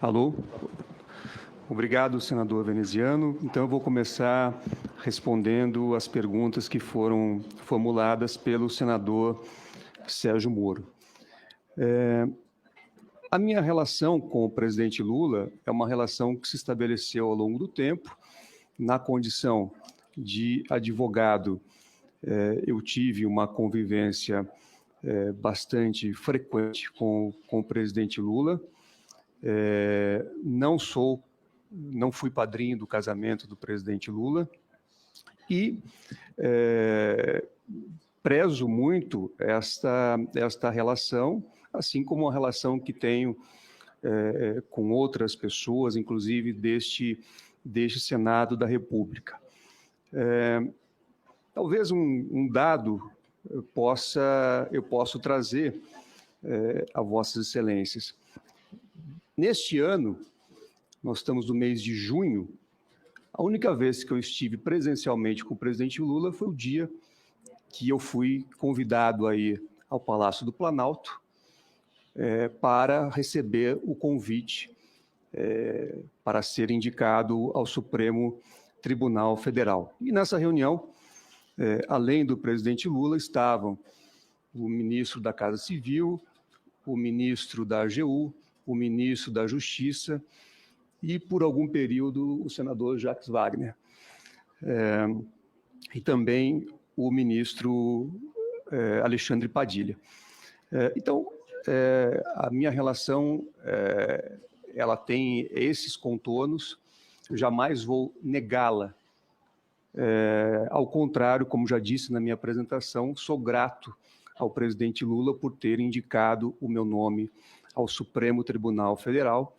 Alô? Obrigado, senador veneziano. Então, eu vou começar respondendo as perguntas que foram formuladas pelo senador Sérgio Moro. A minha relação com o presidente Lula é uma relação que se estabeleceu ao longo do tempo. Na condição de advogado, eu tive uma convivência bastante frequente com o presidente Lula. Não fui padrinho do casamento do presidente Lula e prezo muito esta relação, assim como a relação que tenho com outras pessoas, inclusive deste Senado da República. Talvez um dado eu posso trazer a Vossas Excelências. Neste ano, nós estamos no mês de junho, a única vez que eu estive presencialmente com o presidente Lula foi o dia que eu fui convidado a ir ao Palácio do Planalto para receber o convite para ser indicado ao Supremo Tribunal Federal. E nessa reunião, além do presidente Lula, estavam o ministro da Casa Civil, o ministro da AGU, o ministro da Justiça e, por algum período, o senador Jacques Wagner. E também o ministro Alexandre Padilha. Então, a minha relação ela tem esses contornos, eu jamais vou negá-la. Ao contrário, como já disse na minha apresentação, sou grato ao presidente Lula por ter indicado o meu nome ao Supremo Tribunal Federal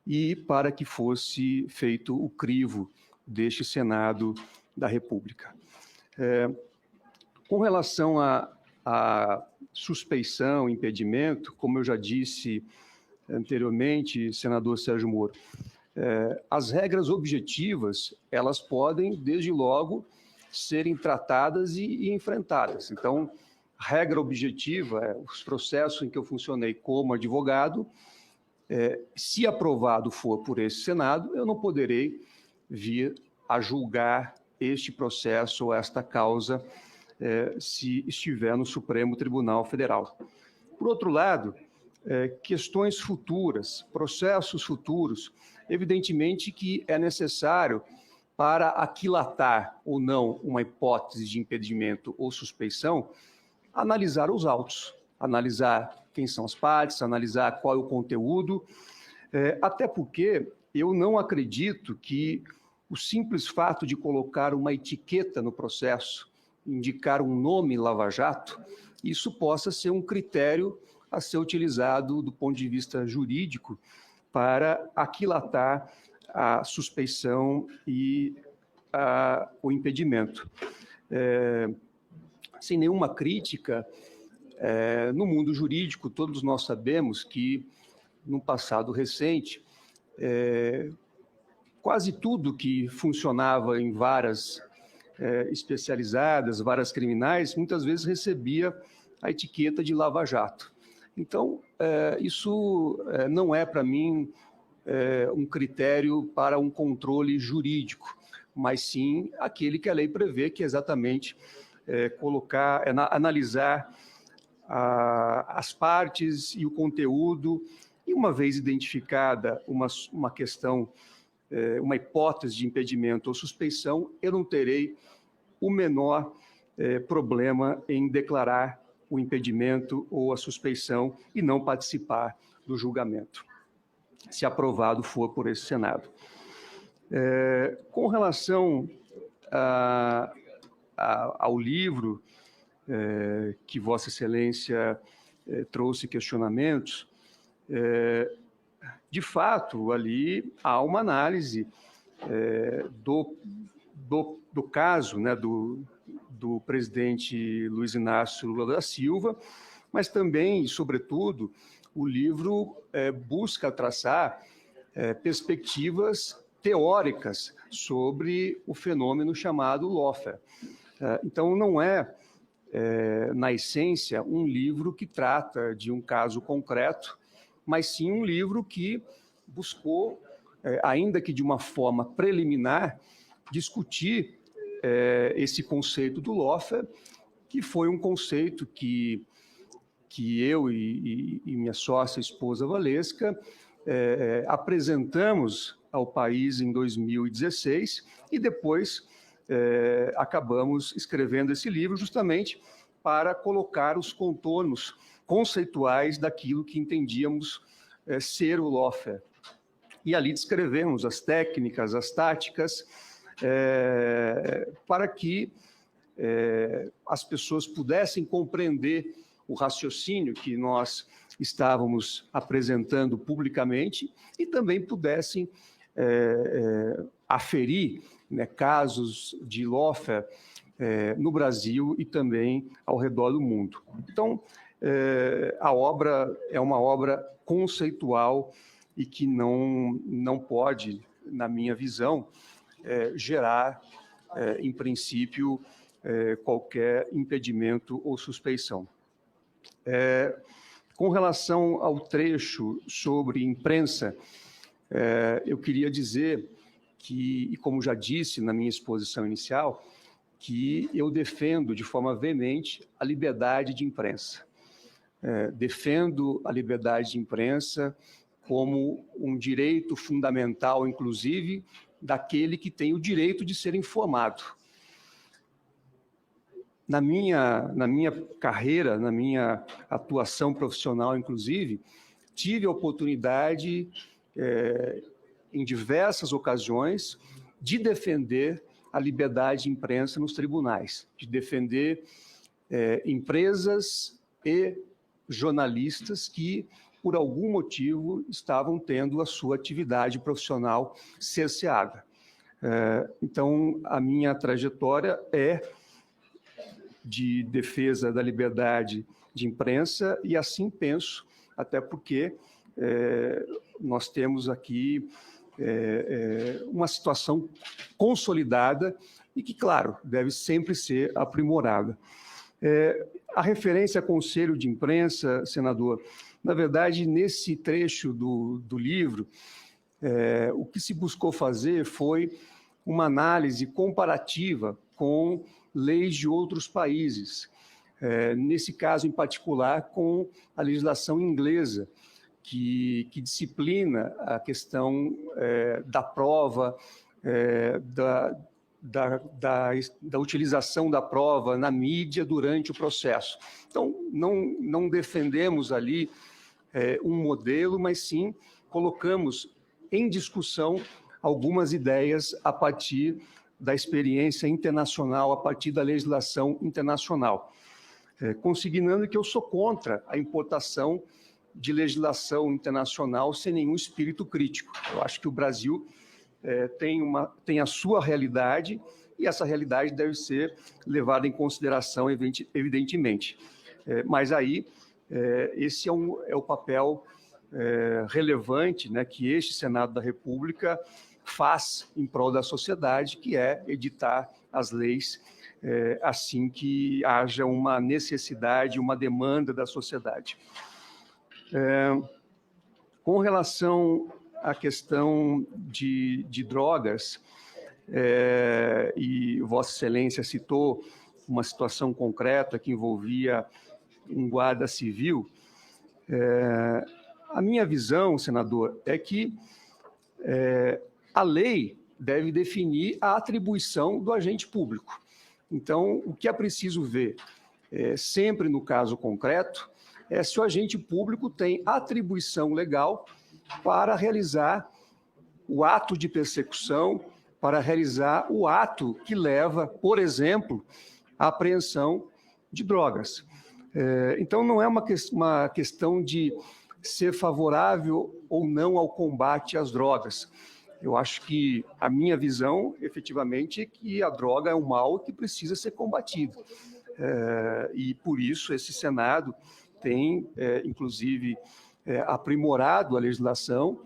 e para que fosse feito o crivo deste Senado da República. Com relação à suspeição, impedimento, como eu já disse anteriormente, senador Sérgio Moro, as regras objetivas, elas podem, desde logo, serem tratadas e enfrentadas. Então, regra objetiva, os processos em que eu funcionei como advogado, se aprovado for por esse Senado, eu não poderei vir a julgar este processo ou esta causa se estiver no Supremo Tribunal Federal. Por outro lado, questões futuras, processos futuros, evidentemente que é necessário, para aquilatar ou não uma hipótese de impedimento ou suspeição, analisar os autos, analisar quem são as partes, analisar qual é o conteúdo, até porque eu não acredito que o simples fato de colocar uma etiqueta no processo, indicar um nome Lava Jato, isso possa ser um critério a ser utilizado do ponto de vista jurídico para aquilatar a suspeição e o impedimento. Sem nenhuma crítica, no mundo jurídico, todos nós sabemos que, no passado recente, quase tudo que funcionava em varas especializadas, varas criminais, muitas vezes recebia a etiqueta de Lava Jato. Então, isso não é, para mim, um critério para um controle jurídico, mas sim aquele que a lei prevê, que é exatamente analisar as partes e o conteúdo, e uma vez identificada uma questão, uma hipótese de impedimento ou suspeição, eu não terei o menor problema em declarar o impedimento ou a suspeição e não participar do julgamento, se aprovado for por esse Senado. Com relação ao livro que Vossa Excelência trouxe questionamentos, de fato, ali há uma análise do caso, né, do presidente Luiz Inácio Lula da Silva, mas também, e sobretudo, o livro busca traçar perspectivas teóricas sobre o fenômeno chamado lawfare. Então, não na essência, um livro que trata de um caso concreto, mas sim um livro que buscou, ainda que de uma forma preliminar, discutir esse conceito do lawfare, que foi um conceito que eu e minha sócia, esposa Valesca, apresentamos ao país em 2016 e depois acabamos escrevendo esse livro justamente para colocar os contornos conceituais daquilo que entendíamos ser o lawfare. E ali descrevemos as técnicas, as táticas, para que as pessoas pudessem compreender o raciocínio que nós estávamos apresentando publicamente e também pudessem aferir, né, casos de lawfare no Brasil e também ao redor do mundo. Então, a obra é uma obra conceitual e que não pode, na minha visão, gerar, em princípio, qualquer impedimento ou suspeição. Com relação ao trecho sobre imprensa, eu queria dizer que, e como já disse na minha exposição inicial, que eu defendo de forma veemente a liberdade de imprensa. Defendo a liberdade de imprensa como um direito fundamental, inclusive, daquele que tem o direito de ser informado. Na minha carreira, na minha atuação profissional, inclusive, tive a oportunidade, em diversas ocasiões, de defender a liberdade de imprensa nos tribunais, de defender empresas e jornalistas que, por algum motivo, estavam tendo a sua atividade profissional cerceada. Então, a minha trajetória é de defesa da liberdade de imprensa e assim penso, até porque nós temos aqui uma situação consolidada e que, claro, deve sempre ser aprimorada. A referência a conselho de imprensa, senador, na verdade, nesse trecho do livro, o que se buscou fazer foi uma análise comparativa com leis de outros países, nesse caso em particular com a legislação inglesa, que disciplina a questão da prova, da utilização da prova na mídia durante o processo. Então, não defendemos ali um modelo, mas sim colocamos em discussão algumas ideias a partir da experiência internacional, a partir da legislação internacional, consignando que eu sou contra a importação de legislação internacional sem nenhum espírito crítico. Eu acho que o Brasil tem a sua realidade e essa realidade deve ser levada em consideração, evidentemente. Mas aí, esse é o papel relevante, né, que este Senado da República faz em prol da sociedade, que é editar as leis assim que haja uma necessidade, uma demanda da sociedade. Com relação à questão de drogas, e Vossa Excelência citou uma situação concreta que envolvia um guarda civil, a minha visão, senador, é que a lei deve definir a atribuição do agente público. Então, o que é preciso ver, sempre no caso concreto, é se o agente público tem atribuição legal para realizar o ato de persecução, para realizar o ato que leva, por exemplo, à apreensão de drogas. Então, não é uma questão de ser favorável ou não ao combate às drogas. Eu acho que a minha visão, efetivamente, é que a droga é um mal que precisa ser combatido. E, por isso, esse Senado tem, inclusive, aprimorado a legislação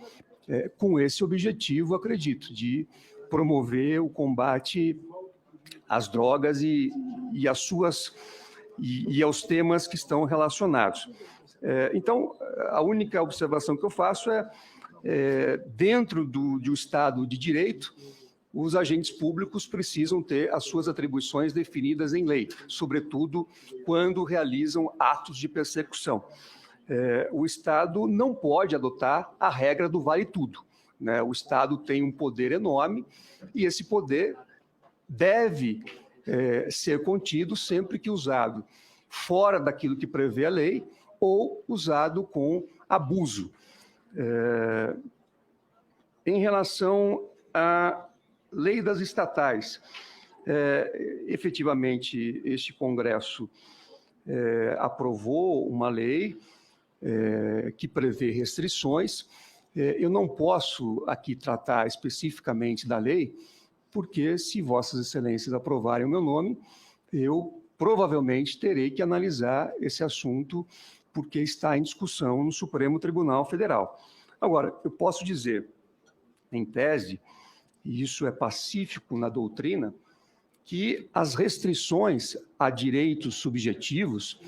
com esse objetivo, acredito, de promover o combate às drogas e aos temas que estão relacionados. Então, a única observação que eu faço é dentro de um Estado de Direito, os agentes públicos precisam ter as suas atribuições definidas em lei, sobretudo quando realizam atos de persecução. O Estado não pode adotar a regra do vale tudo, né? O Estado tem um poder enorme e esse poder deve ser contido sempre que usado fora daquilo que prevê a lei ou usado com abuso. Em relação à lei das estatais, efetivamente, este Congresso aprovou uma lei que prevê restrições. Eu não posso aqui tratar especificamente da lei, porque se Vossas Excelências aprovarem o meu nome, eu provavelmente terei que analisar esse assunto, porque está em discussão no Supremo Tribunal Federal. Agora, eu posso dizer, em tese, e isso é pacífico na doutrina, que as restrições a direitos subjetivos,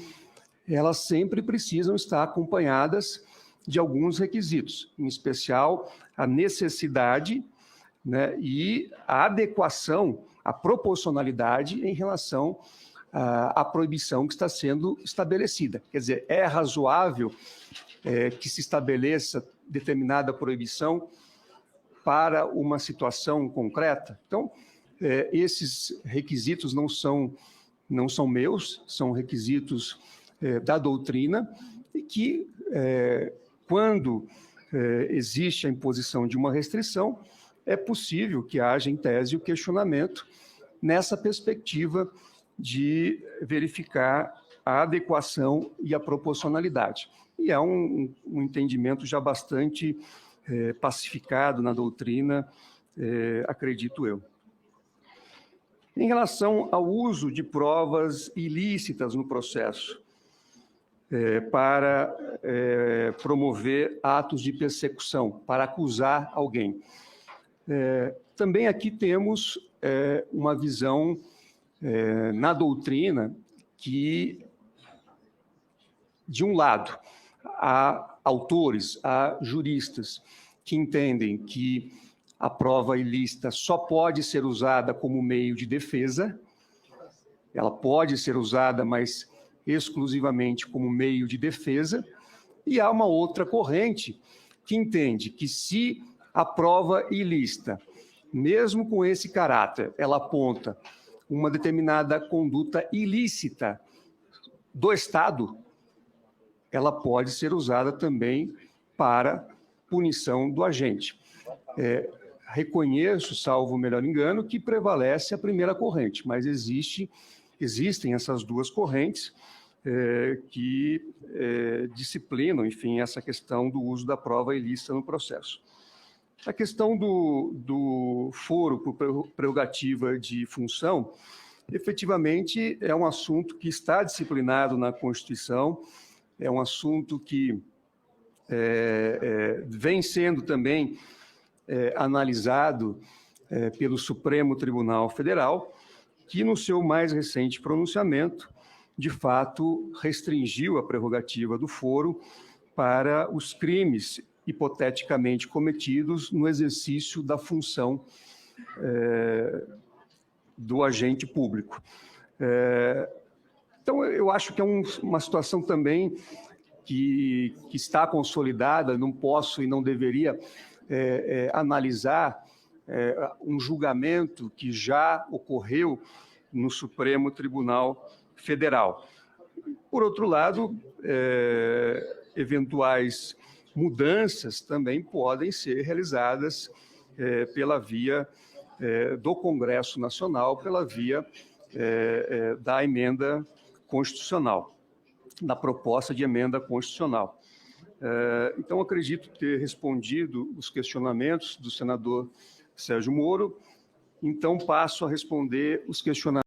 elas sempre precisam estar acompanhadas de alguns requisitos, em especial a necessidade, né, e a adequação, a proporcionalidade em relação à proibição que está sendo estabelecida. Quer dizer, é razoável que se estabeleça determinada proibição para uma situação concreta? Então, esses requisitos não são meus, são requisitos da doutrina, e que, quando existe a imposição de uma restrição, é possível que haja, em tese, o questionamento nessa perspectiva de verificar a adequação e a proporcionalidade. E é um entendimento já bastante pacificado na doutrina, acredito eu. Em relação ao uso de provas ilícitas no processo, para promover atos de persecução, para acusar alguém. Também aqui temos uma visão na doutrina que, de um lado, há autores, há juristas que entendem que a prova ilícita só pode ser usada como meio de defesa, ela pode ser usada, mas exclusivamente como meio de defesa, e há uma outra corrente que entende que se a prova ilícita, mesmo com esse caráter, ela aponta uma determinada conduta ilícita do Estado, ela pode ser usada também para punição do agente. Reconheço, salvo o melhor engano, que prevalece a primeira corrente, mas existem essas duas correntes que disciplinam, enfim, essa questão do uso da prova ilícita no processo. A questão do foro por prerrogativa de função, efetivamente, é um assunto que está disciplinado na Constituição, é um assunto que vem sendo também analisado pelo Supremo Tribunal Federal, que, no seu mais recente pronunciamento, de fato, restringiu a prerrogativa do foro para os crimes hipoteticamente cometidos no exercício da função do agente público. Então, eu acho que é uma situação também que está consolidada, não posso e não deveria analisar um julgamento que já ocorreu no Supremo Tribunal Federal. Por outro lado, eventuais mudanças também podem ser realizadas pela via do Congresso Nacional, pela via da emenda constitucional, da proposta de emenda constitucional. Então, acredito ter respondido os questionamentos do senador Sérgio Moro. Então, passo a responder os questionamentos